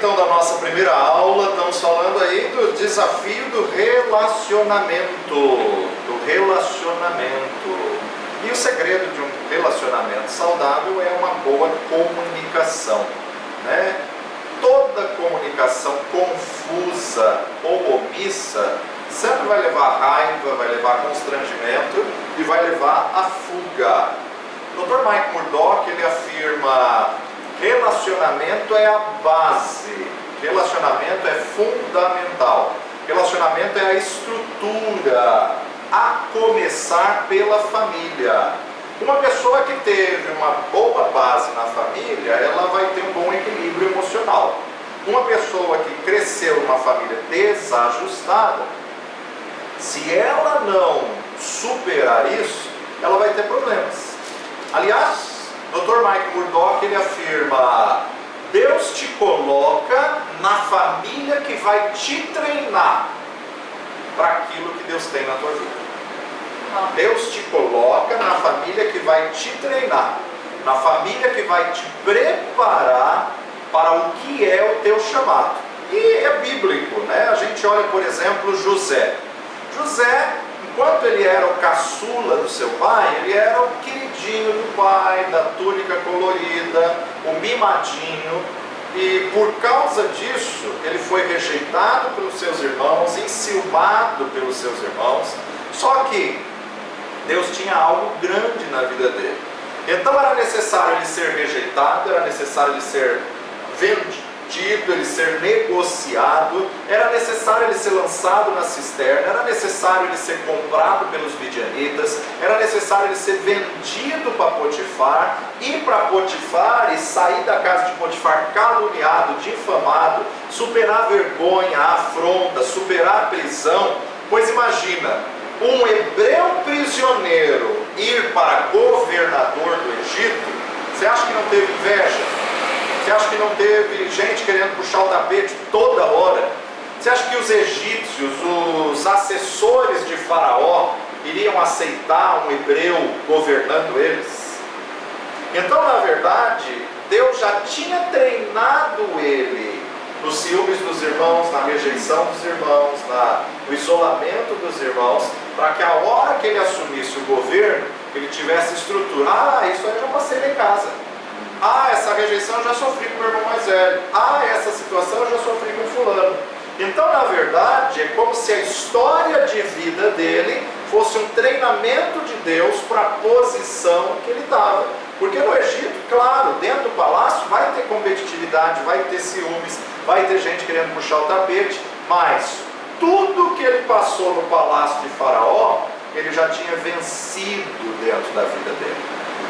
então da nossa primeira aula, estamos falando aí do desafio do relacionamento. E o segredo de um relacionamento saudável é uma boa comunicação, né? Toda comunicação confusa ou omissa sempre vai levar raiva, vai levar constrangimento e vai levar à fuga. O Dr. Mike Murdock, ele afirma: relacionamento é a base, relacionamento é fundamental, relacionamento é a estrutura, a começar pela família. Uma pessoa que teve uma boa base na família, ela vai ter um bom equilíbrio emocional. Uma pessoa que cresceu numa família desajustada, se ela não superar isso, ela vai ter problemas. Aliás, Dr. Mike Murdock, ele afirma: Deus te coloca na família que vai te treinar para aquilo que Deus tem na tua vida. Deus te coloca na família que vai te treinar, na família que vai te preparar para o que é o teu chamado. E é bíblico, né? A gente olha, por exemplo, José. José, enquanto ele era o caçula do seu pai, ele era o queridinho do pai, da túnica colorida, o mimadinho, e por causa disso, ele foi rejeitado pelos seus irmãos, enciumado pelos seus irmãos. Só que Deus tinha algo grande na vida dele. Então era necessário ele ser rejeitado, era necessário ele ser vendido, ele ser negociado, era necessário ele ser lançado na cisterna, era necessário ele ser comprado pelos midianitas, era necessário ele ser vendido para Potifar, ir para Potifar e sair da casa de Potifar caluniado, difamado, superar a vergonha, a afronta, superar a prisão. Pois imagina, um hebreu prisioneiro ir para governador do Egito. Você acha que não teve inveja? Você acha que não teve gente querendo puxar o tapete toda hora? Você acha que os egípcios, os assessores de Faraó, iriam aceitar um hebreu governando eles? Então, na verdade, Deus já tinha treinado ele nos ciúmes dos irmãos, na rejeição dos irmãos, no isolamento dos irmãos, para que a hora que ele assumisse o governo, ele tivesse estrutura. Isso aí eu já passei lá em casa. Essa rejeição eu já sofri com o meu irmão mais velho. Essa situação eu já sofri com fulano. Então, na verdade, é como se a história de vida dele fosse um treinamento de Deus para a posição que ele estava. Porque no Egito, claro, dentro do palácio vai ter competitividade, vai ter ciúmes, vai ter gente querendo puxar o tapete, mas tudo que ele passou no palácio de Faraó, ele já tinha vencido dentro da vida dele.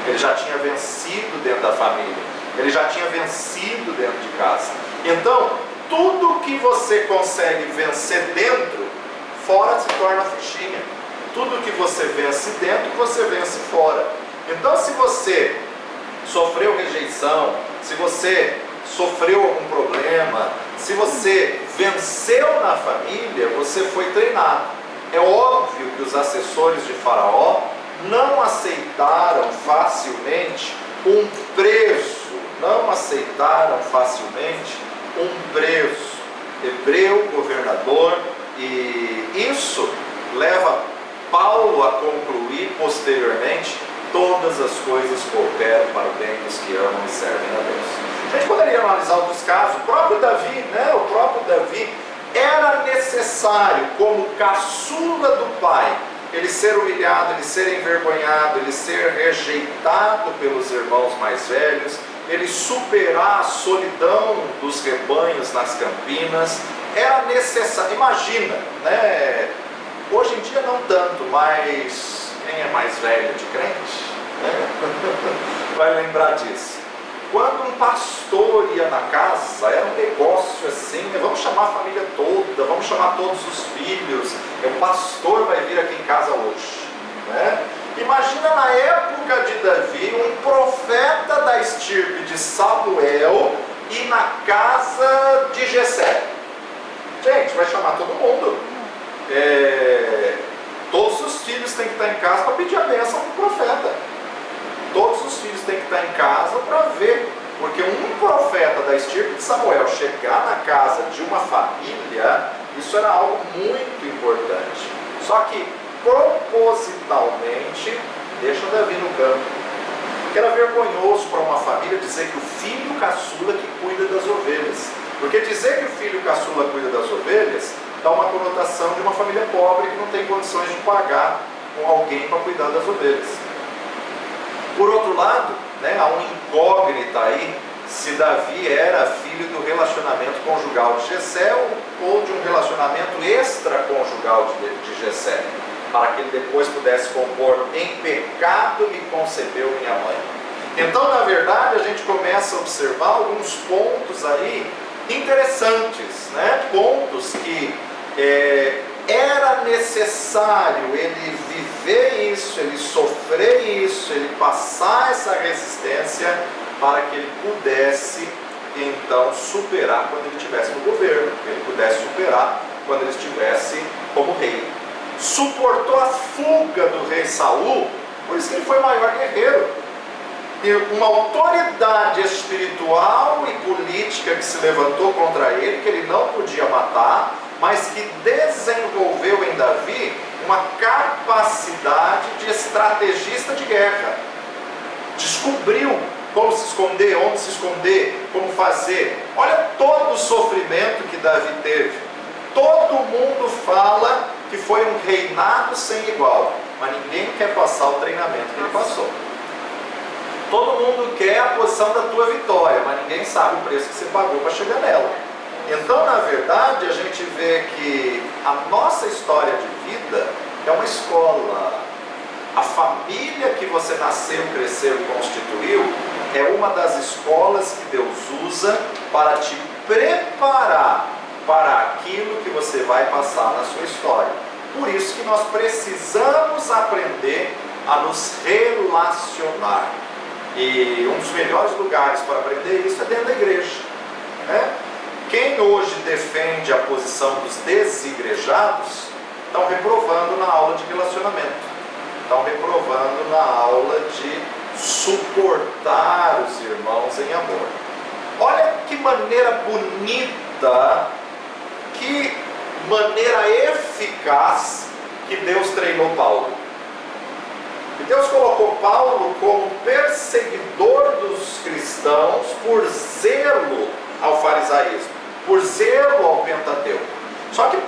Ele já tinha vencido dentro da família. Ele já tinha vencido dentro de casa. Então, tudo que você consegue vencer dentro, fora se torna fichinha. Tudo que você vence dentro, você vence fora. Então, se você sofreu rejeição, se você sofreu algum problema, se você venceu na família, você foi treinado. É óbvio que os assessores de Faraó não aceitaram facilmente um preso, hebreu, governador, e isso leva Paulo a concluir posteriormente: todas as coisas cooperam para o bem dos que amam e servem a Deus. A gente poderia analisar outros casos. O próprio Davi era necessário, como caçula do pai, ele ser humilhado, ele ser envergonhado, ele ser rejeitado pelos irmãos mais velhos, ele superar a solidão dos rebanhos nas campinas. Era necessário. Imagina, né? Hoje em dia não tanto, mas quem é mais velho de crente, né? Vai lembrar disso. Quando um pastor ia na casa, era um negócio assim, né? Vamos chamar a família toda, vamos chamar todos os filhos, o pastor vai vir aqui em casa hoje, né? Imagina na época de Davi, um profeta da estirpe de Samuel e na casa de Jessé. Gente, vai chamar todo mundo. Todos os filhos têm que estar em casa para pedir a bênção do profeta. Todos os filhos têm que estar em casa para ver Porque um profeta da estirpe de Samuel chegar na casa de uma família, isso era algo muito importante. Só que propositalmente deixa Davi no campo. Porque era vergonhoso para uma família dizer que o filho caçula que cuida das ovelhas. Porque dizer que o filho caçula cuida das ovelhas dá uma conotação de uma família pobre que não tem condições de pagar com alguém para cuidar das ovelhas. Por outro lado, há uma incógnita aí se Davi era filho do relacionamento conjugal de Jessé ou de um relacionamento extraconjugal de Jessé, para que ele depois pudesse compor: em pecado me concebeu minha mãe. Então, na verdade, a gente começa a observar alguns pontos aí interessantes, pontos que era necessário ele viver isso, ele sofrer isso, ele passar essa resistência para que ele pudesse então superar quando ele estivesse no governo, que ele pudesse superar quando ele estivesse como rei. Suportou a fuga do rei Saul, por isso que ele foi o maior guerreiro. E uma autoridade espiritual e política que se levantou contra ele, que ele não podia matar, mas que desenvolveu em Davi uma capacidade de estrategista de guerra. Descobriu como se esconder, onde se esconder, como fazer. Olha todo o sofrimento que Davi teve. Todo mundo fala que foi um reinado sem igual, mas ninguém quer passar o treinamento que ele passou. Todo mundo quer a posição da tua vitória, mas ninguém sabe o preço que você pagou para chegar nela. Então, na verdade, a gente vê que a nossa história de vida é uma escola. A família que você nasceu, cresceu e constituiu é uma das escolas que Deus usa para te preparar para aquilo que você vai passar na sua história. Por isso que nós precisamos aprender a nos relacionar. E um dos melhores lugares para aprender isso é dentro da igreja. Quem hoje defende a posição dos desigrejados estão reprovando na aula de relacionamento. Estão reprovando na aula de suportar os irmãos em amor. Olha que maneira bonita, que maneira eficaz que Deus treinou Paulo. E Deus colocou Paulo como perseguidor dos cristãos por zelo ao farisaísmo, por zelo ao Pentateuco. Só que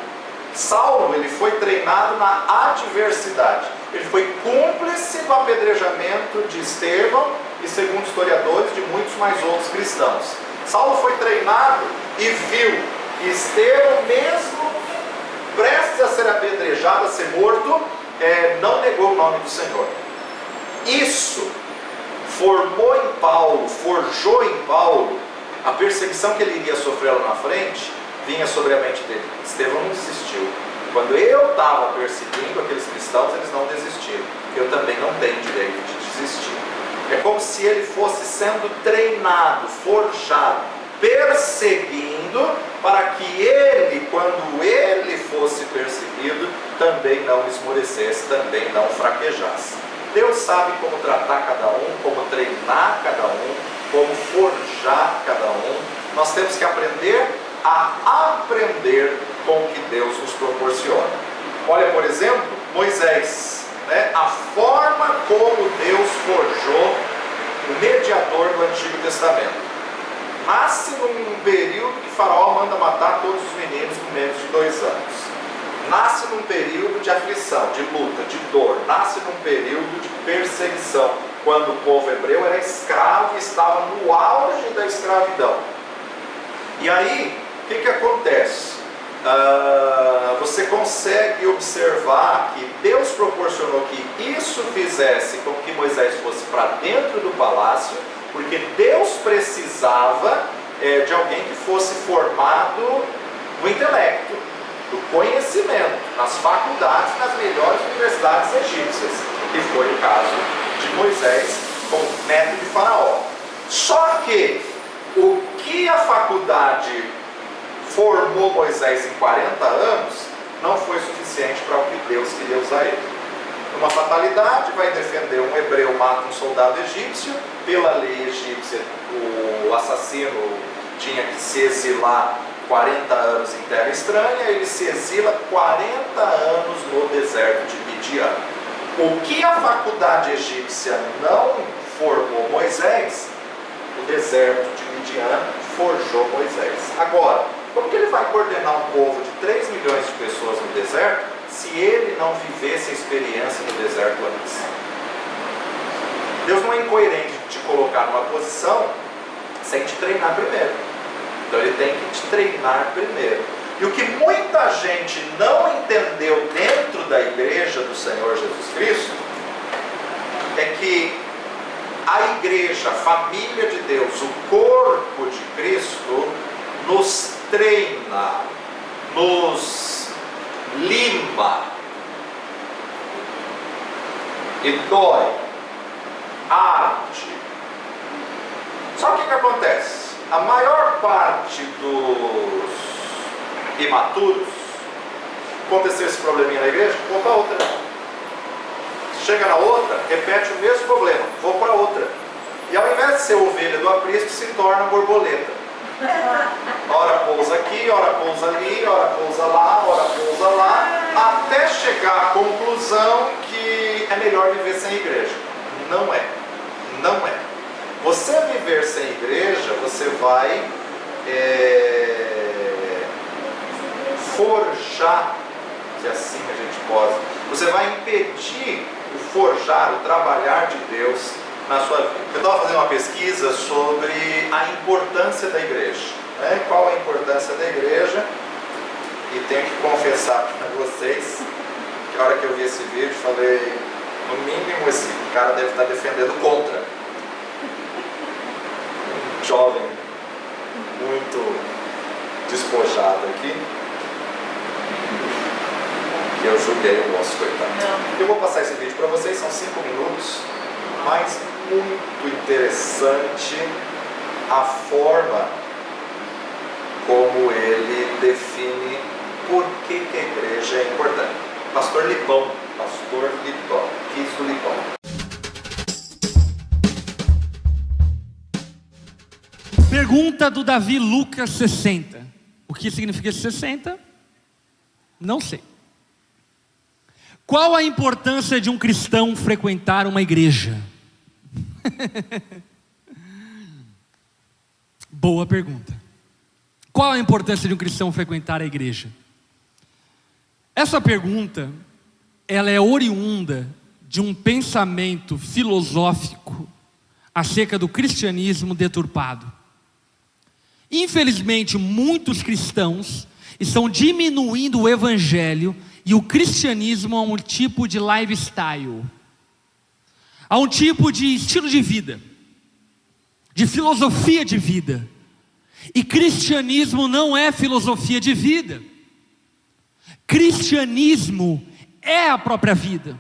Saulo, ele foi treinado na adversidade. Ele foi cúmplice do apedrejamento de Estevão e, segundo historiadores, de muitos mais outros cristãos. Saulo foi treinado e viu Estevão, mesmo prestes a ser apedrejado, a ser morto, não negou o nome do Senhor. Isso formou em Paulo, forjou em Paulo a perseguição que ele iria sofrer lá na frente, vinha sobre a mente dele. Estevão não desistiu. Quando eu estava perseguindo aqueles cristãos, eles não desistiram. Eu também não tenho direito de desistir. É como se ele fosse sendo treinado, forjado, perseguindo, para que ele, quando ele fosse perseguido, também não esmorecesse, também não fraquejasse. Deus sabe como tratar cada um, como treinar cada um, como forjar cada um. Nós temos que aprender a aprender com o que Deus nos proporciona. Olha, por exemplo, Moisés, a forma como Deus forjou o mediador do Antigo Testamento. Nasce num período que Faraó manda matar todos os meninos com menos de 2 anos. Nasce num período de aflição, de luta, de dor. Nasce num período de perseguição, quando o povo hebreu era escravo e estava no auge da escravidão. E aí, o que acontece? Você consegue observar que Deus proporcionou que isso fizesse com que Moisés fosse para dentro do palácio, porque Deus precisava de alguém que fosse formado no intelecto, no conhecimento, nas faculdades, nas melhores universidades egípcias, que foi o caso de Moisés com o neto de Faraó. Só que o que a faculdade formou Moisés em 40 anos não foi suficiente para o que Deus queria usar ele. uma fatalidade, vai defender um hebreu, mata um soldado egípcio, pela lei egípcia o assassino tinha que se exilar 40 anos em terra estranha, ele se exila 40 anos no deserto de Midian. O que a faculdade egípcia não formou Moisés, o deserto de Midian forjou Moisés. Agora, como que ele vai coordenar um povo de 3 milhões de pessoas no deserto, se ele não vivesse a experiência do deserto antes? Deus não é incoerente de te colocar numa posição sem te treinar primeiro. Então ele tem que te treinar primeiro. E o que muita gente não entendeu dentro da igreja do Senhor Jesus Cristo é que a igreja, a família de Deus, o corpo de Cristo, nos treina, nos lima e dói, arde. Só que o que acontece? A maior parte dos imaturos, aconteceu esse probleminha na igreja, vou para outra. Chega na outra, repete o mesmo problema, vou para outra. E ao invés de ser ovelha do aprisco, se torna borboleta. Ora pousa aqui, ora pousa ali, ora pousa lá, ora pousa lá, até chegar à conclusão que é melhor viver sem igreja. Não é. Não é. Você viver sem igreja, você vai forjar, se assim a gente pode, você vai impedir o forjar, o trabalhar de Deus na sua vida. Eu estava fazendo uma pesquisa sobre a importância da igreja, né? Qual a importância da igreja, e tenho que confessar para vocês que a hora que eu vi esse vídeo, falei, no mínimo esse cara deve estar defendendo contra. Um jovem muito despojado aqui, que eu julguei o moço, coitado. Eu vou passar esse vídeo para vocês, são 5 minutos, mas muito interessante a forma como ele define por que a igreja é importante. Pastor Lipão, Quis do Lipão. Pergunta do Davi Lucas 60. O que significa esse 60? Não sei. Qual a importância de um cristão frequentar uma igreja? Boa pergunta. Qual a importância de um cristão frequentar a igreja? Essa pergunta, ela é oriunda de um pensamento filosófico acerca do cristianismo deturpado. Infelizmente, muitos cristãos estão diminuindo o evangelho e o cristianismo a um tipo de lifestyle, a um tipo de estilo de vida, de filosofia de vida. E cristianismo não é filosofia de vida. Cristianismo é a própria vida.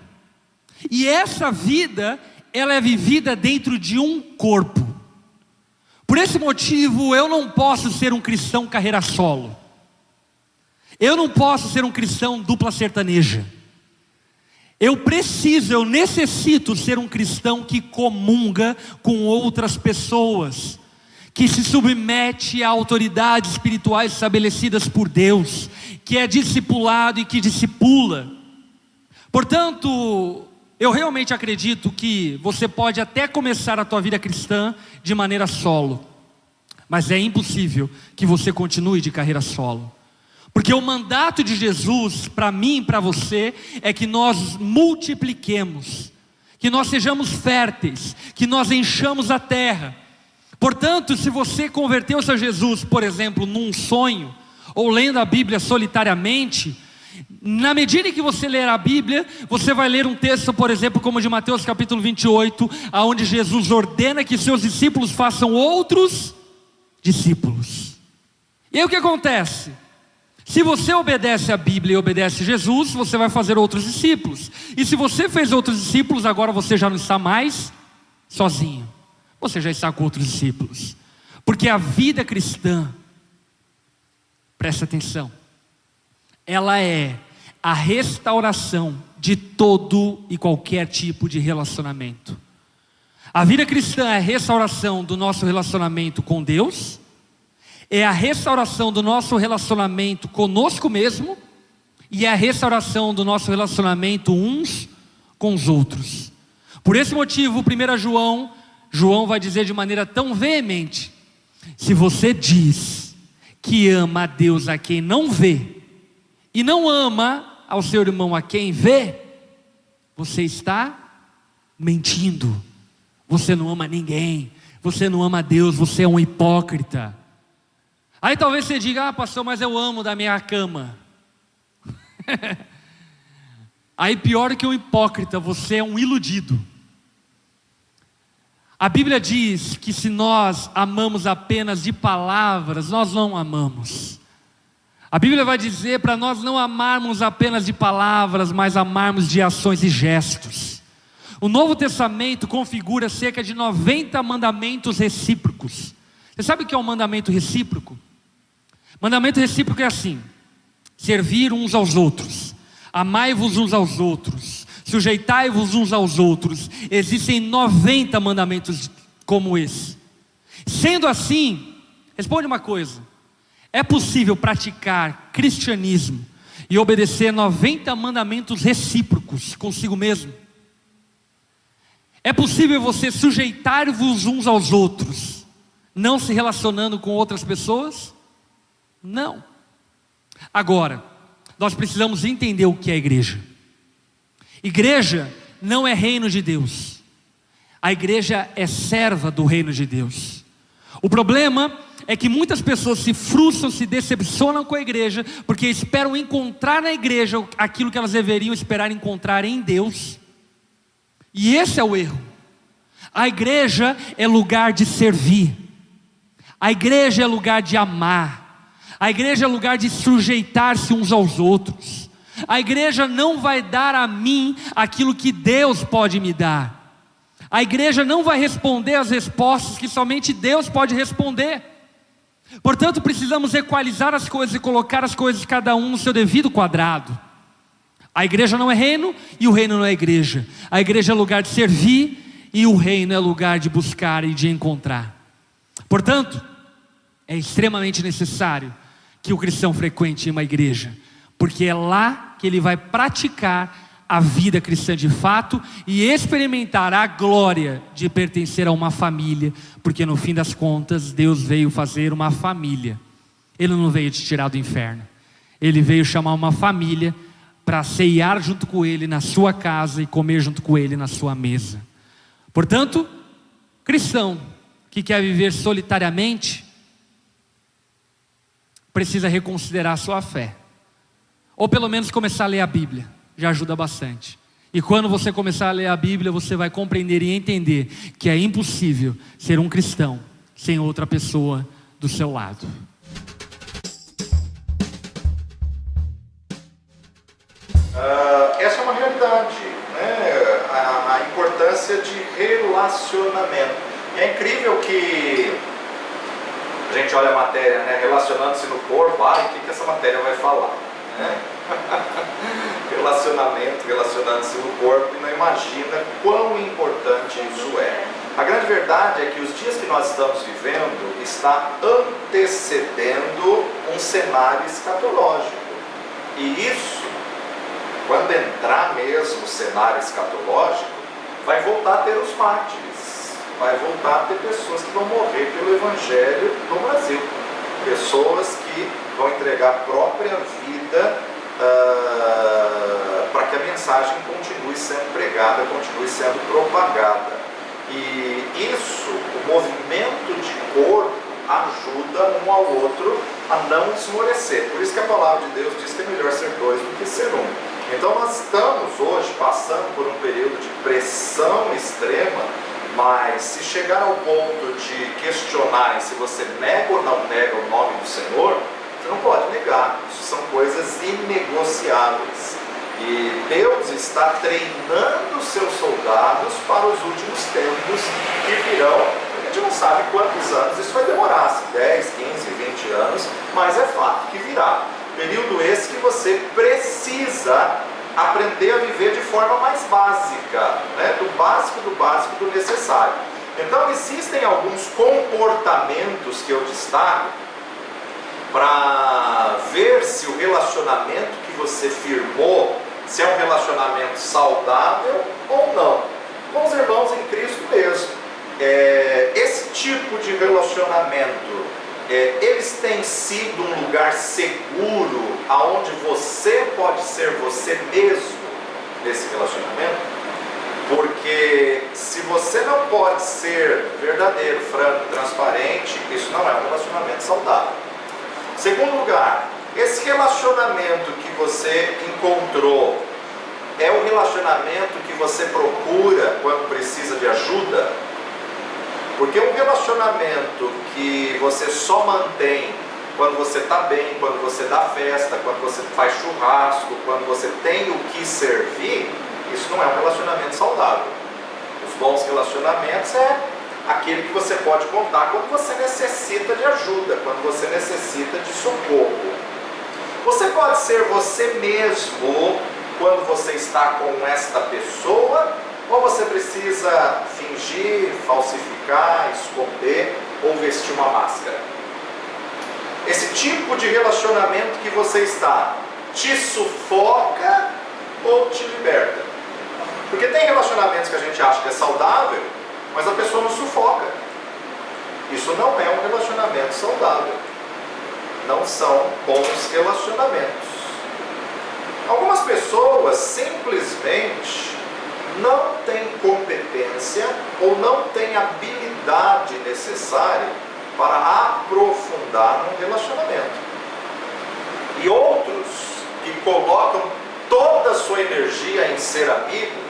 E essa vida, ela é vivida dentro de um corpo. Por esse motivo, eu não posso ser um cristão carreira solo. Eu não posso ser um cristão dupla sertaneja. Eu necessito ser um cristão que comunga com outras pessoas, que se submete a autoridades espirituais estabelecidas por Deus, que é discipulado e que discipula. Portanto, eu realmente acredito que você pode até começar a tua vida cristã de maneira solo, mas é impossível que você continue de carreira solo. Porque o mandato de Jesus, para mim e para você, é que nós multipliquemos, que nós sejamos férteis, que nós enchamos a terra. Portanto, se você converteu-se a Jesus, por exemplo, num sonho, ou lendo a Bíblia solitariamente, na medida em que você ler a Bíblia, você vai ler um texto, por exemplo, como de Mateus capítulo 28, onde Jesus ordena que seus discípulos façam outros discípulos. E aí o que acontece? Se você obedece a Bíblia e obedece a Jesus, você vai fazer outros discípulos. E se você fez outros discípulos, agora você já não está mais sozinho. Você já está com outros discípulos. Porque a vida cristã, presta atenção, ela é a restauração de todo e qualquer tipo de relacionamento. A vida cristã é a restauração do nosso relacionamento com Deus, é a restauração do nosso relacionamento conosco mesmo, e é a restauração do nosso relacionamento uns com os outros. Por esse motivo, 1 João vai dizer de maneira tão veemente: se você diz que ama a Deus a quem não vê, e não ama ao seu irmão a quem vê, você está mentindo. Você não ama ninguém, você não ama a Deus, você é um hipócrita. Aí talvez você diga: ah, pastor, mas eu amo da minha cama. Aí pior que um hipócrita, você é um iludido. A Bíblia diz que se nós amamos apenas de palavras, nós não amamos. A Bíblia vai dizer para nós não amarmos apenas de palavras, mas amarmos de ações e gestos. O Novo Testamento configura cerca de 90 mandamentos recíprocos. Você sabe o que é um mandamento recíproco? Mandamento recíproco é assim: servir uns aos outros, amai-vos uns aos outros, sujeitai-vos uns aos outros. Existem 90 mandamentos como esse. Sendo assim, responde uma coisa: é possível praticar cristianismo e obedecer 90 mandamentos recíprocos consigo mesmo? É possível você sujeitar-vos uns aos outros, não se relacionando com outras pessoas? Não. Agora, nós precisamos entender o que é igreja. Igreja não é reino de Deus. A igreja é serva do reino de Deus. O problema é que muitas pessoas se frustram, se decepcionam com a igreja, porque esperam encontrar na igreja aquilo que elas deveriam esperar encontrar em Deus. E esse é o erro. A igreja é lugar de servir. A igreja é lugar de amar. A igreja é lugar de sujeitar-se uns aos outros. A igreja não vai dar a mim aquilo que Deus pode me dar. A igreja não vai responder as respostas que somente Deus pode responder. Portanto, precisamos equalizar as coisas e colocar as coisas cada um no seu devido quadrado. A igreja não é reino e o reino não é igreja. A igreja é lugar de servir e o reino é lugar de buscar e de encontrar. Portanto, é extremamente necessário que o cristão frequente uma igreja, porque é lá que ele vai praticar a vida cristã de fato e experimentar a glória de pertencer a uma família, porque no fim das contas Deus veio fazer uma família. Ele não veio te tirar do inferno, Ele veio chamar uma família para ceiar junto com Ele na sua casa e comer junto com Ele na sua mesa. Portanto, cristão que quer viver solitariamente precisa reconsiderar a sua fé, ou pelo menos começar a ler a Bíblia. Já ajuda bastante. E quando você começar a ler a Bíblia, você vai compreender e entender que é impossível ser um cristão sem outra pessoa do seu lado. Essa é uma realidade, né? A importância de relacionamento. E é incrível que a gente olha a matéria, né? Relacionando-se no corpo. O que essa matéria vai falar, né? Relacionamento, relacionando-se no corpo, e não imagina quão importante isso é. A grande verdade é que os dias que nós estamos vivendo está antecedendo um cenário escatológico. E isso, quando entrar mesmo o cenário escatológico, vai voltar a ter os mártires, vai voltar a ter pessoas que vão morrer pelo Evangelho no Brasil, pessoas que vão entregar a própria vida para que a mensagem continue sendo pregada, continue sendo propagada. E isso, o movimento de corpo, ajuda um ao outro a não esmorecer. Por isso que a palavra de Deus diz que é melhor ser dois do que ser um. Então nós estamos hoje passando por um período de pressão extrema, mas se chegar ao ponto de questionar se você nega ou não nega o nome do Senhor, você não pode negar. Isso são coisas inegociáveis. E Deus está treinando os seus soldados para os últimos tempos que virão. A gente não sabe quantos anos isso vai demorar, se 10, 15, 20 anos, mas é fato que virá. Período esse que você precisa aprender a viver de forma mais básica, né? Do básico do necessário. Então existem alguns comportamentos que eu destaco para ver se o relacionamento que você firmou, se é um relacionamento saudável ou não. Com os irmãos em Cristo mesmo. Esse tipo de relacionamento, eles têm sido um lugar seguro, aonde você pode ser você mesmo nesse relacionamento? Porque se você não pode ser verdadeiro, franco, transparente, isso não é um relacionamento saudável. Segundo lugar, esse relacionamento que você encontrou é o relacionamento que você procura quando precisa de ajuda? Porque um relacionamento que você só mantém quando você está bem, quando você dá festa, quando você faz churrasco, quando você tem o que servir, isso não é um relacionamento saudável. Os bons relacionamentos é aquele que você pode contar quando você necessita de ajuda, quando você necessita de socorro. Você pode ser você mesmo quando você está com esta pessoa, ou você precisa fingir, falsificar, esconder ou vestir uma máscara? Esse tipo de relacionamento que você está te sufoca ou te liberta? Porque tem relacionamentos que a gente acha que é saudável, mas a pessoa nos sufoca. Isso não é um relacionamento saudável. Não são bons relacionamentos. Algumas pessoas simplesmente não têm competência ou não têm habilidade necessária para aprofundar num relacionamento. E outros que colocam toda a sua energia em ser amigo,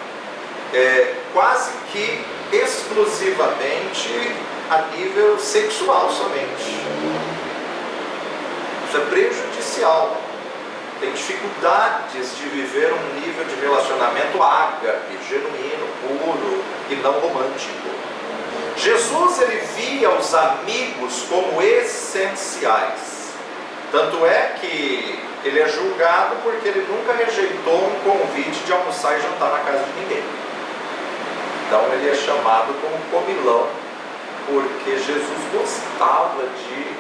quase que exclusivamente a nível sexual somente. Isso é prejudicial. Tem dificuldades de viver um nível de relacionamento ágape, genuíno, puro e não romântico. Jesus, ele via os amigos como essenciais. Tanto é que ele é julgado porque ele nunca rejeitou um convite de almoçar e jantar na casa de ninguém. Então ele é chamado como comilão, porque Jesus gostava de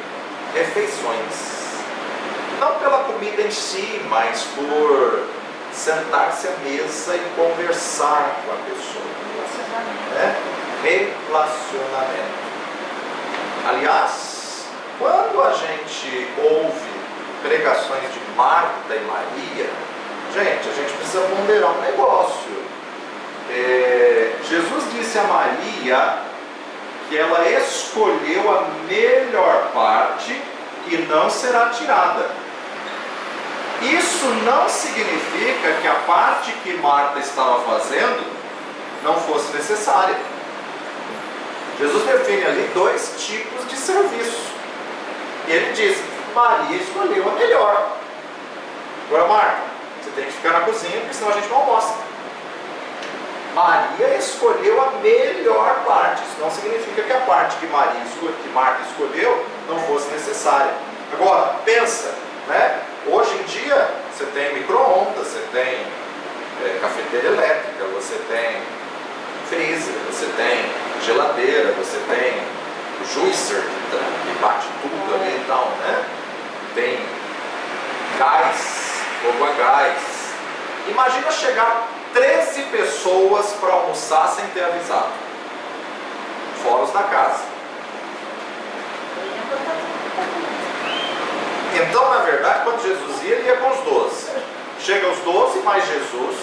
refeições. Não pela comida em si, mas por sentar-se à mesa e conversar com a pessoa. Relacionamento. Aliás, quando a gente ouve pregações de Marta e Maria, a gente precisa ponderar um negócio. Jesus disse a Maria que ela escolheu a melhor parte e não será tirada. Isso não significa que a parte que Marta estava fazendo não fosse necessária. Jesus define ali 2 tipos de serviço. E ele diz: Maria escolheu a melhor. Agora, Marta, você tem que ficar na cozinha, porque senão a gente não almoça. Maria escolheu a melhor parte. Isso não significa que a parte que Marta escolheu não fosse necessária. Agora, pensa, né? Hoje em dia, você tem micro-ondas, você tem cafeteira elétrica, você tem freezer, você tem geladeira, você tem o juicer que bate tudo ali e tal, né? Tem gás, fogo a gás. Imagina chegar 13 pessoas para almoçar sem ter avisado, fora os da casa. Então, na verdade, quando Jesus ia, ele ia com os 12. Chega os 12 mais Jesus,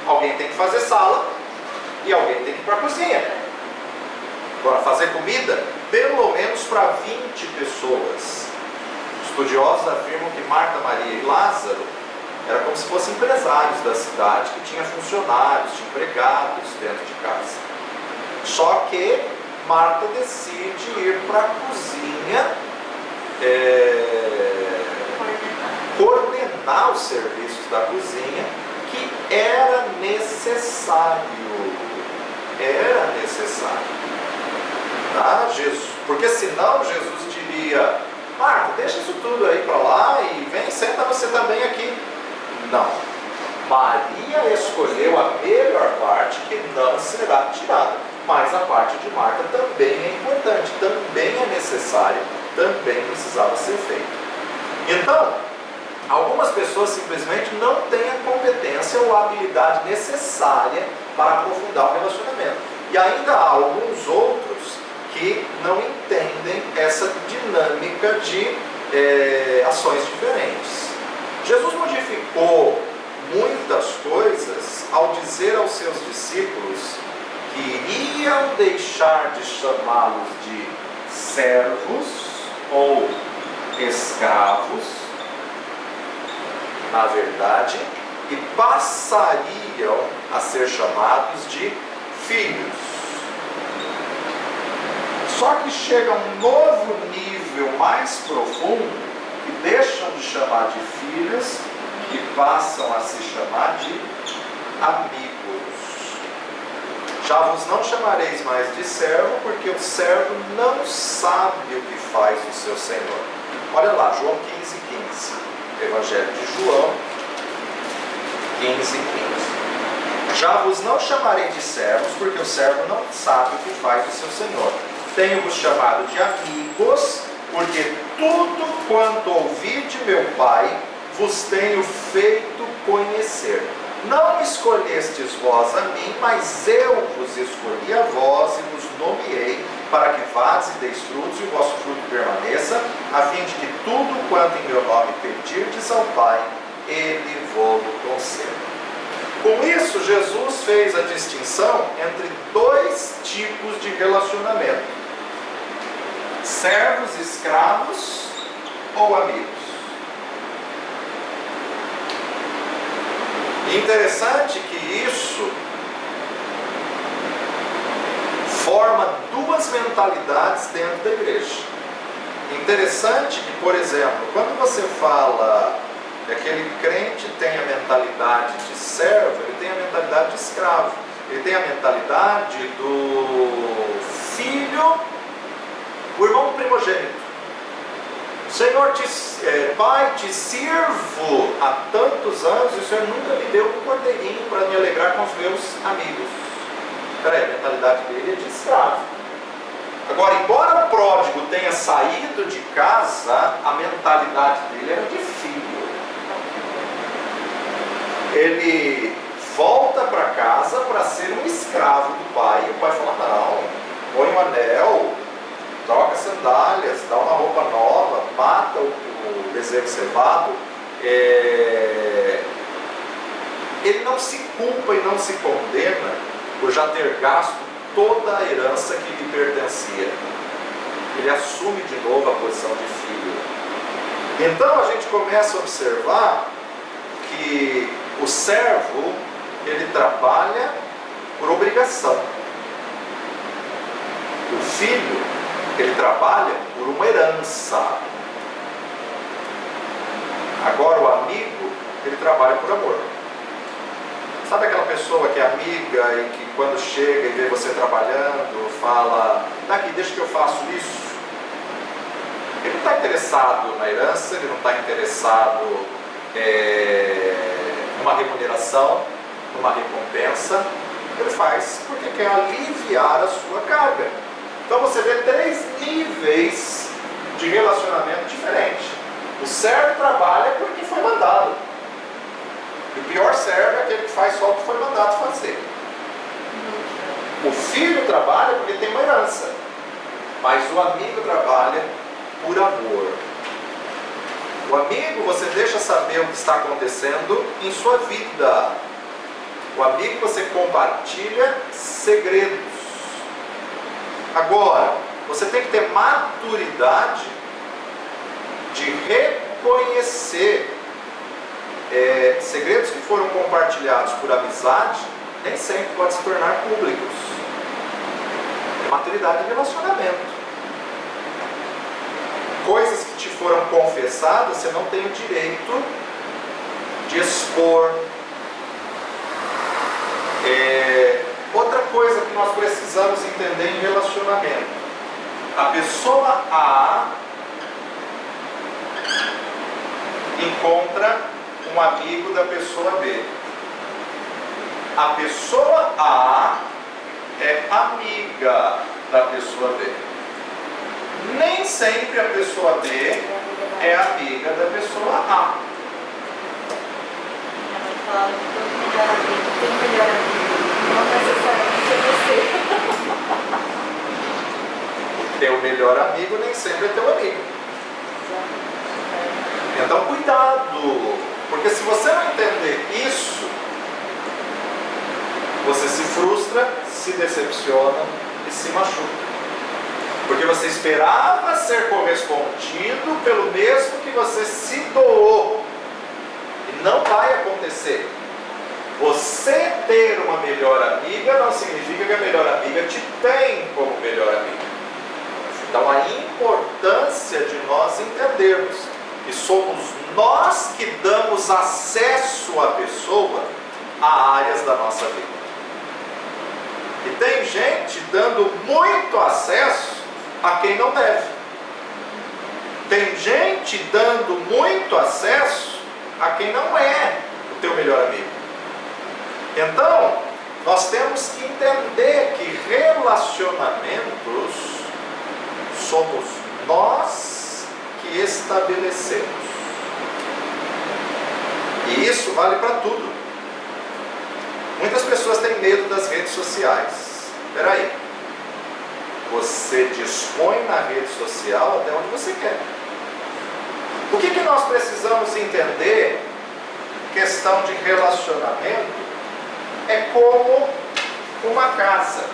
alguém tem que fazer sala e alguém tem que ir para a cozinha. Agora, fazer comida, pelo menos para 20 pessoas. Estudiosos afirmam que Marta, Maria e Lázaro era como se fossem empresários da cidade que tinha funcionários, tinha empregados dentro de casa. Só que Marta decide ir para a cozinha coordenar os serviços da cozinha, que era necessário. Tá? Porque senão Jesus diria: Marta, deixa isso tudo aí para lá e vem, senta também aqui. Não. Maria escolheu a melhor parte que não será tirada. Mas a parte de Marta também é importante, também é necessária, também precisava ser feita. Então, algumas pessoas simplesmente não têm a competência ou a habilidade necessária para aprofundar o relacionamento. E ainda há alguns outros que não entendem essa dinâmica de ações diferentes. Jesus modificou muitas coisas ao dizer aos seus discípulos que iriam deixar de chamá-los de servos ou escravos, na verdade, e passariam a ser chamados de filhos. Só que chega a um novo nível mais profundo, que deixam de chamar de filhos e passam a se chamar de amigos. Já vos não chamareis mais de servo, porque o servo não sabe o que faz o seu Senhor. Olha lá, João 15:15. Evangelho de João 15:15. Já vos não chamarei de servos, porque o servo não sabe o que faz o seu Senhor. Tenho-vos chamado de amigos, porque tudo quanto ouvi de meu Pai, vos tenho feito conhecer. Não escolhestes vós a mim, mas eu vos escolhi a vós e vos nomeei, para que vades e deis frutos e o vosso fruto permaneça, a fim de que tudo quanto em meu nome pedirdes ao Pai, Ele vos conceda. Com isso, Jesus fez a distinção entre dois tipos de relacionamento: servos, escravos ou amigos. E interessante que isso forma duas mentalidades dentro da igreja. Interessante que, por exemplo, quando você fala que aquele crente tem a mentalidade de servo, ele tem a mentalidade de escravo. Ele tem a mentalidade do filho, o irmão primogênito. Senhor, Pai, te sirvo há tantos anos e o Senhor nunca me deu um cordeirinho para me alegrar com os meus amigos. Peraí, a mentalidade dele é de escravo. Agora, embora o pródigo tenha saído de casa, a mentalidade dele era de filho. Ele volta para casa para ser um escravo do pai, e o pai fala: não, põe um anel, troca sandálias, dá uma roupa nova, mata o bezerro cevado. Ele não se culpa e não se condena por já ter gasto toda a herança que lhe pertencia. Ele assume de novo a posição de filho. Então a gente começa a observar que o servo, ele trabalha por obrigação. O filho, ele trabalha por uma herança. Agora o amigo, ele trabalha por amor. Sabe aquela pessoa que é amiga e que quando chega e vê você trabalhando, fala: daqui, deixa que eu faço isso. Ele não está interessado na herança, ele não está interessado numa remuneração, numa recompensa. Ele faz porque quer aliviar a sua carga. Então você vê 3 níveis de relacionamento diferentes. O servo trabalha porque foi mandado. E o pior servo é aquele que faz só o que foi mandado fazer. O filho trabalha porque tem uma herança. Mas o amigo trabalha por amor. O amigo, você deixa saber o que está acontecendo em sua vida. O amigo, você compartilha segredos. Agora, você tem que ter maturidade de reconhecer segredos que foram compartilhados por amizade, nem sempre podem se tornar públicos. É maturidade de relacionamento. Coisas que te foram confessadas, você não tem o direito de expor. Outra coisa que nós precisamos entender em relacionamento: a pessoa A encontra um amigo da pessoa B. A pessoa A é amiga da pessoa B. Nem sempre a pessoa B é amiga da pessoa A. Minha mãe fala que todo melhor amigo tem um melhor amigo. Não necessariamente é você. Teu melhor amigo nem sempre é teu amigo. Então cuidado, porque se você não entender isso, você se frustra, se decepciona e se machuca. Porque você esperava ser correspondido pelo mesmo que você se doou. E não vai acontecer. Você ter uma melhor amiga não significa que a melhor amiga te tem como melhor amiga. Então a importância de nós entendermos que somos nós que damos acesso à pessoa a áreas da nossa vida. E tem gente dando muito acesso a quem não deve. Tem gente dando muito acesso a quem não é o teu melhor amigo. Então, nós temos que entender que relacionamentos somos nós que estabelecemos. E isso vale para tudo. Muitas pessoas têm medo das redes sociais. Espera aí. Você dispõe na rede social até onde você quer. O que nós precisamos entender? Questão de relacionamento é como uma casa.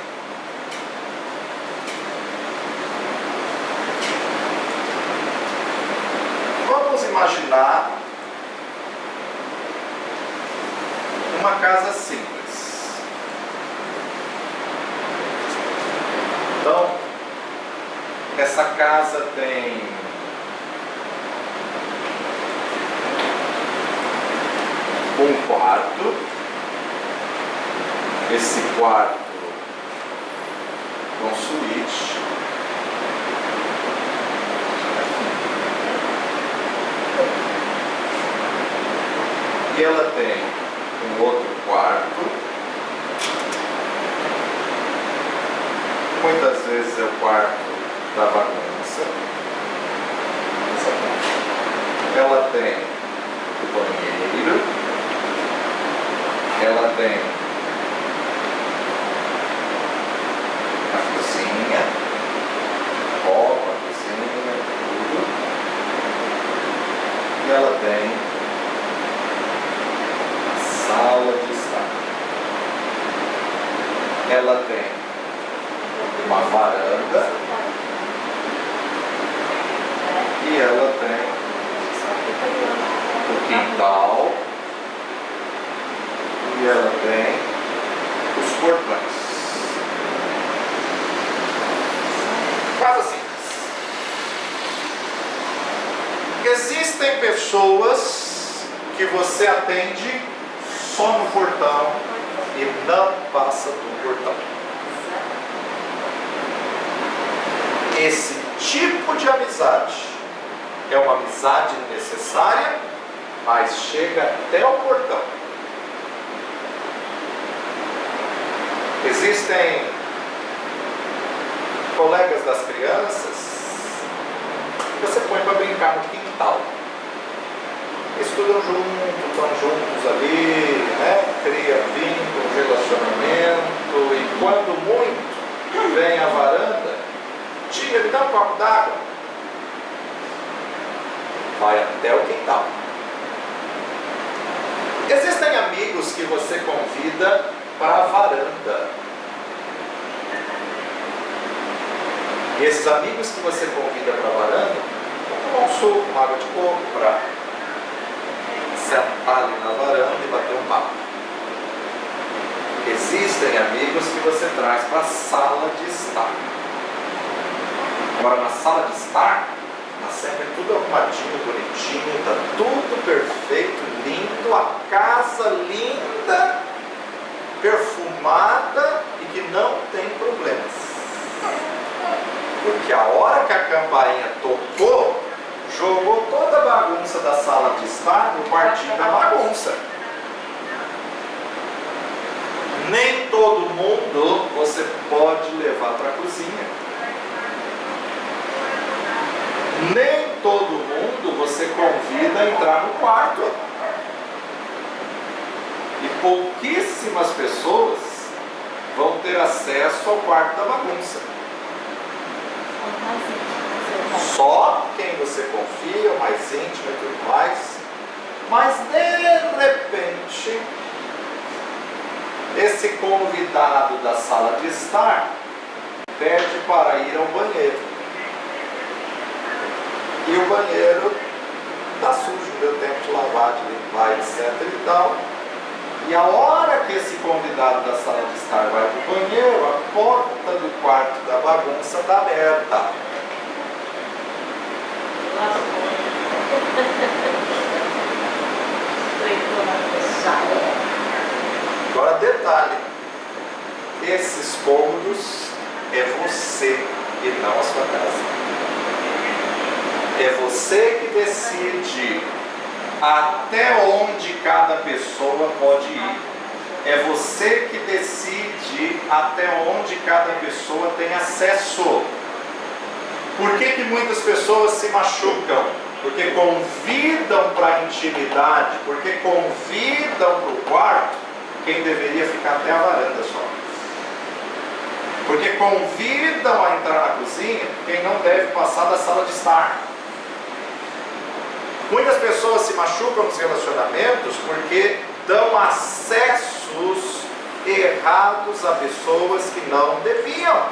Vamos imaginar uma casa simples. Então, essa casa tem um quarto. Esse quarto com suíte. E ela tem um outro quarto. Muitas vezes é o quarto da bagunça. Ela tem o banheiro. Ela tem a cozinha, roupa, a cozinha, tudo. E ela tem a sala de estar. Ela tem uma varanda e ela tem o quintal e ela tem os portões. Casa simples. Existem pessoas que você atende só no portão e não passa do portão. Esse tipo de amizade é uma amizade necessária, mas chega até o portão. Existem colegas das crianças que você põe para brincar no quintal. Estudam juntos, estão juntos ali, né? Cria vínculo, relacionamento, e quando muito vem à varanda, tia, me dá um copo d'água. Vai até o quintal. Existem amigos que você convida para a varanda. E esses amigos que você convida para a varanda, vão tomar um suco, uma água de coco, para sentar ali na varanda e bater um papo. Existem amigos que você traz para a sala de estar. Agora, na sala de estar, está sempre tudo arrumadinho, bonitinho, está tudo perfeito, lindo, a casa linda, perfumada e que não tem problemas. Porque a hora que a campainha tocou, jogou toda a bagunça da sala de estar estar no quartinho da bagunça. Nem todo mundo você pode levar para a cozinha. Nem todo mundo você convida a entrar no quarto. E pouquíssimas pessoas vão ter acesso ao quarto da bagunça. Só quem você confia, o mais íntimo e tudo mais. Mas de repente, esse convidado da sala de estar pede para ir ao banheiro. E o banheiro está sujo, não deu tempo de lavar, de limpar, etc. e tal. E a hora que esse convidado da sala de estar vai para o banheiro, a porta do quarto da bagunça está aberta. Agora detalhe, esses cômodos é você e não a sua casa. É você que decide até onde cada pessoa pode ir. É você que decide até onde cada pessoa tem acesso. Por que muitas pessoas se machucam? Porque convidam para a intimidade, porque convidam para o quarto quem deveria ficar até a varanda só. Porque convidam a entrar na cozinha quem não deve passar da sala de estar. Muitas pessoas se machucam nos relacionamentos porque dão acessos errados a pessoas que não deviam.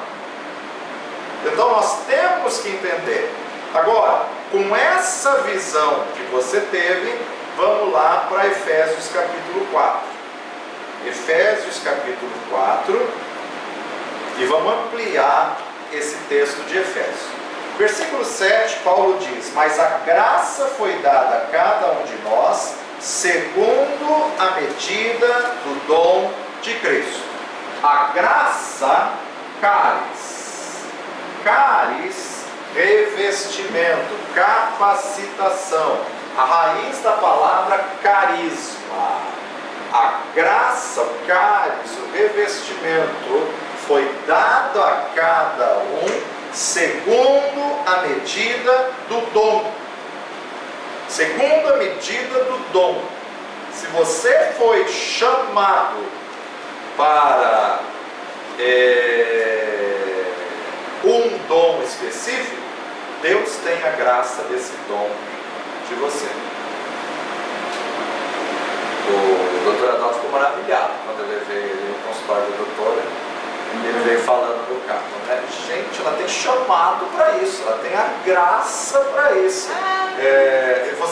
Então nós temos que entender. Agora, com essa visão que você teve, vamos lá para Efésios capítulo 4. Efésios capítulo 4, e vamos ampliar esse texto de Efésios. Versículo 7, Paulo diz: mas a graça foi dada a cada um de nós, segundo a medida do dom de Cristo. A graça, caris, revestimento, capacitação. A raiz da palavra carisma. A graça, o caris, o revestimento foi dado a cada um segundo a medida do dom. Segundo a medida do dom. Se você foi chamado para um dom específico, Deus tem a graça desse dom de você. O doutor Adalto ficou maravilhado quando eu levei ele no consultório da doutora. Ele veio falando no carro, né? Gente, ela tem chamado para isso, ela tem a graça para isso.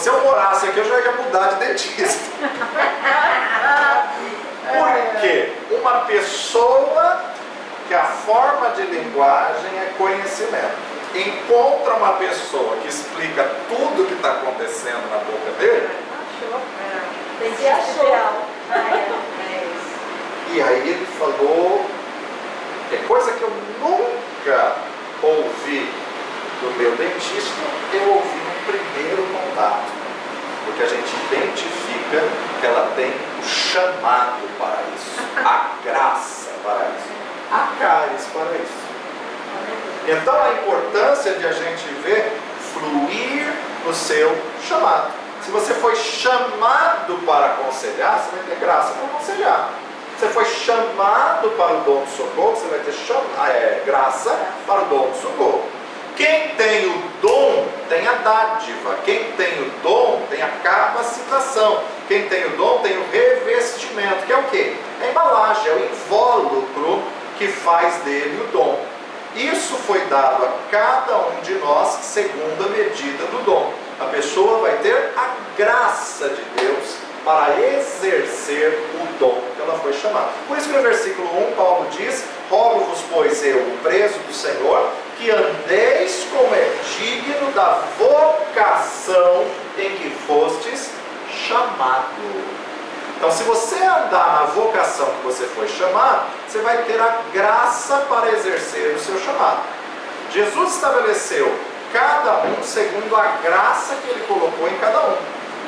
Se eu morasse aqui, eu já ia mudar de dentista. Por quê? Uma pessoa que a forma de linguagem é conhecimento. Encontra uma pessoa que explica tudo o que está acontecendo na boca dele. E aí ele falou, coisa que eu nunca ouvi do meu dentista, eu ouvi no primeiro contato. Porque a gente identifica que ela tem o chamado para isso, a graça para isso, a caris para isso. Então a importância de a gente ver fluir no seu chamado. Se você foi chamado para aconselhar, você vai ter graça para aconselhar. Você foi chamado para o dom de socorro, você vai ter graça para o dom de socorro. Quem tem o dom tem a dádiva. Quem tem o dom tem a capacitação. Quem tem o dom tem o revestimento, que é o quê? É a embalagem, é o invólucro que faz dele o dom. Isso foi dado a cada um de nós segundo a medida do dom. A pessoa vai ter a graça de Deus para exercer o dom que ela foi chamada. Por isso que no versículo 1 Paulo diz: rogo-vos, pois eu, o preso do Senhor, que andeis como é digno da vocação em que fostes chamado. Então, se você andar na vocação que você foi chamado, você vai ter a graça para exercer o seu chamado. Jesus estabeleceu cada um segundo a graça que ele colocou em cada um.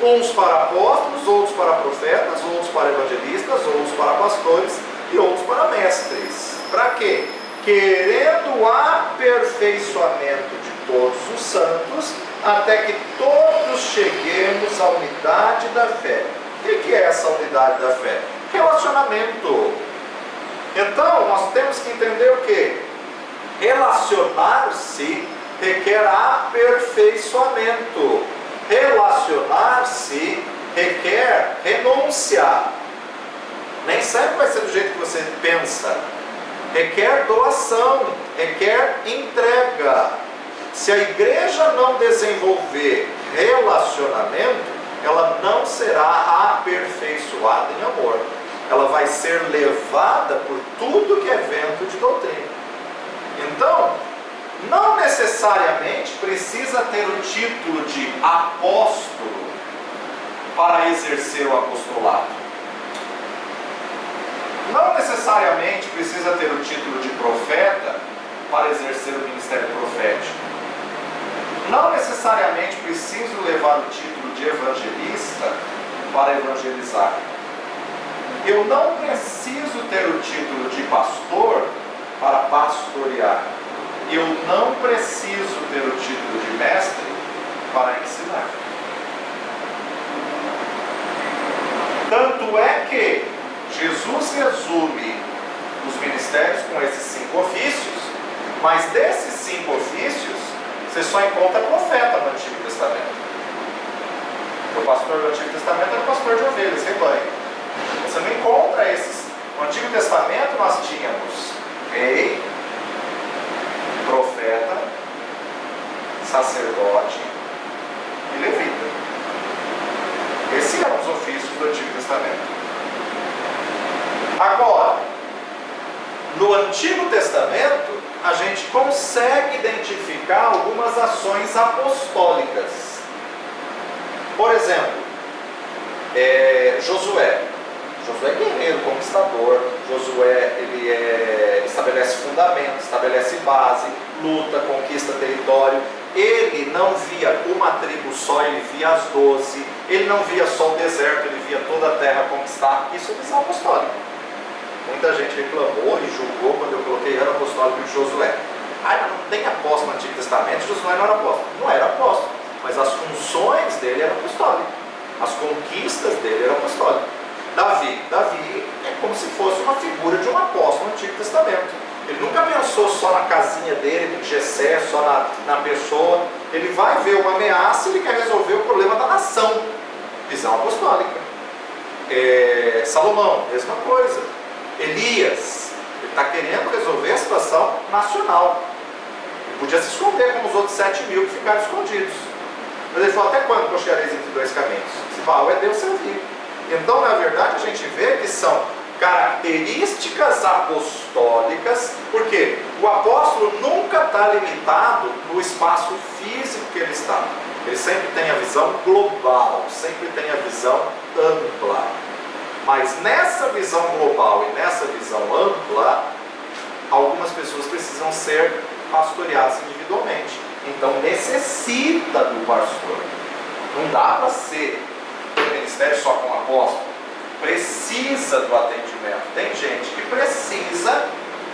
uns para apóstolos, outros para profetas, outros para evangelistas, outros para pastores e outros para mestres. Para quê? Querendo o aperfeiçoamento de todos os santos, até que todos cheguemos à unidade da fé. O que é essa unidade da fé? Relacionamento. Então, nós temos que entender o quê? Relacionar-se requer aperfeiçoamento. Relacionar-se requer renúncia. Nem sempre vai ser do jeito que você pensa. Requer doação, requer entrega. Se a igreja não desenvolver relacionamento, ela não será aperfeiçoada em amor. Ela vai ser levada por tudo que é vento de doutrina. Então, não necessariamente precisa ter o título de apóstolo para exercer o apostolado. Não necessariamente precisa ter o título de profeta para exercer o ministério profético. Não necessariamente preciso levar o título de evangelista para evangelizar. Eu não preciso ter o título de pastor para pastorear. Eu não preciso ter o título de mestre para ensinar. Tanto é que Jesus resume os ministérios com esses 5 ofícios, mas desses 5 ofícios, você só encontra profeta no Antigo Testamento. O pastor do Antigo Testamento era o pastor de ovelhas, rebanho. Você não encontra esses. No Antigo Testamento nós tínhamos rei, profeta, sacerdote e levita. Esses eram os ofícios do Antigo Testamento. Agora, no Antigo Testamento, a gente consegue identificar algumas ações apostólicas. Por exemplo, Josué. Josué é guerreiro, conquistador. Josué, ele estabelece fundamento, estabelece base, luta, conquista território. Ele não via uma tribo só, ele via as 12. Ele não via só o deserto, ele via toda a terra conquistar. Isso é missão apostólica. Muita gente reclamou e julgou quando eu coloquei ano apostólico de Josué. Mas não tem apóstolo no Antigo Testamento, Josué não era apóstolo. Não era apóstolo, mas as funções dele eram apostólicas. As conquistas dele eram apostólicas. Davi é como se fosse uma figura de um apóstolo no Antigo Testamento. Ele nunca pensou só na casinha dele, no Jessé, só na pessoa. Ele vai ver uma ameaça e ele quer resolver o problema da nação. Visão apostólica. Salomão, mesma coisa. Elias, ele está querendo resolver a situação nacional. Ele podia se esconder como os outros 7.000 que ficaram escondidos. Mas ele falou, até quando cocheareis entre 2 caminhos? Se Baal é Deus, servir. Então, na verdade, a gente vê que são características apostólicas, porque o apóstolo nunca está limitado no espaço físico que ele está. Ele sempre tem a visão global, sempre tem a visão ampla. Mas nessa visão global e nessa visão ampla, algumas pessoas precisam ser pastoreadas individualmente. Então necessita do pastor. Não dá para ser um ministério só com apóstolo. Precisa do atendimento. Tem gente que precisa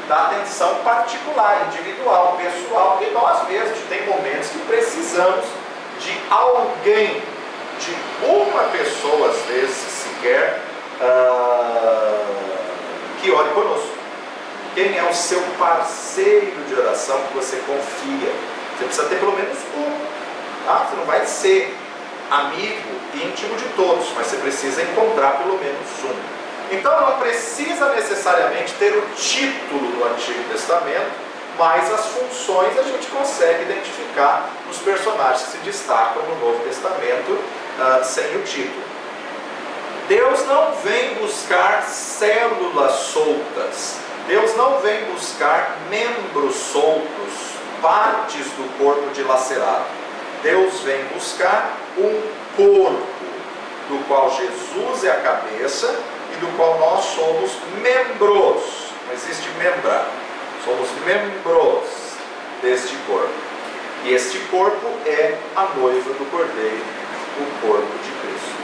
da atenção particular, individual, pessoal, e nós mesmos tem momentos que precisamos de alguém, de uma pessoa, às vezes sequer, que ore conosco. Quem é o seu parceiro de oração que você confia? Você precisa ter pelo menos um. Tá? Você não vai ser amigo íntimo de todos, mas você precisa encontrar pelo menos um. Então não precisa necessariamente ter o título do Antigo Testamento, mas as funções a gente consegue identificar nos personagens que se destacam no Novo Testamento sem o título. Deus não vem buscar células soltas. Deus não vem buscar membros soltos, partes do corpo dilacerado. Deus vem buscar um corpo, do qual Jesus é a cabeça e do qual nós somos membros. Não existe membra. Somos membros deste corpo. E este corpo é a noiva do Cordeiro, o corpo de Cristo. isso.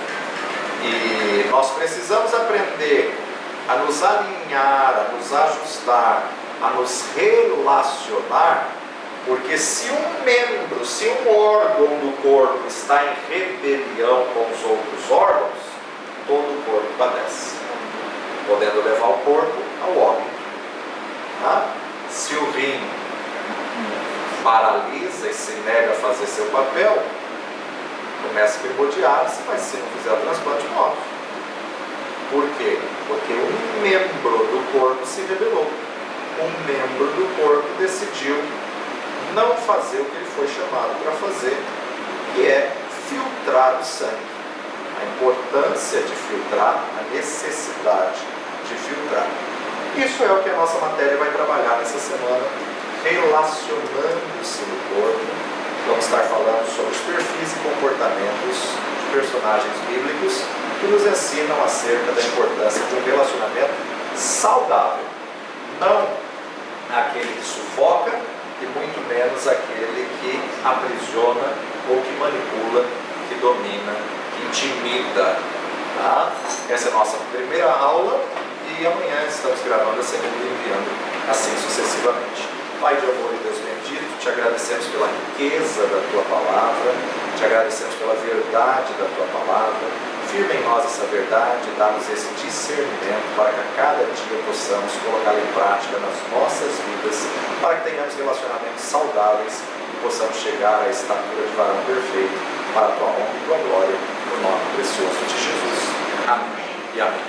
E nós precisamos aprender a nos alinhar, a nos ajustar, a nos relacionar, porque se um membro, se um órgão do corpo está em rebelião com os outros órgãos, todo o corpo padece, podendo levar o corpo ao óbito. Tá? Se o rim paralisa e se nega a fazer seu papel, começa a primordiar-se, mas se não fizer o transplante, morre. Por quê? Porque um membro do corpo se rebelou. Um membro do corpo decidiu não fazer o que ele foi chamado para fazer, que é filtrar o sangue. A importância de filtrar, a necessidade de filtrar. Isso é o que a nossa matéria vai trabalhar nessa semana, relacionando-se no corpo. Vamos estar falando sobre os perfis e comportamentos de personagens bíblicos que nos ensinam acerca da importância de um relacionamento saudável. Não aquele que sufoca e muito menos aquele que aprisiona ou que manipula, que domina, que intimida. Tá? Essa é a nossa primeira aula e amanhã estamos gravando a segunda e enviando assim sucessivamente. Pai de amor e Deus bendito, te agradecemos pela riqueza da Tua Palavra, te agradecemos pela verdade da Tua Palavra. Firma em nós essa verdade, dá-nos esse discernimento para que a cada dia possamos colocá-la em prática nas nossas vidas, para que tenhamos relacionamentos saudáveis e possamos chegar à estatura de varão perfeito, para a Tua honra e Tua glória, no nome precioso de Jesus. Amém e amém.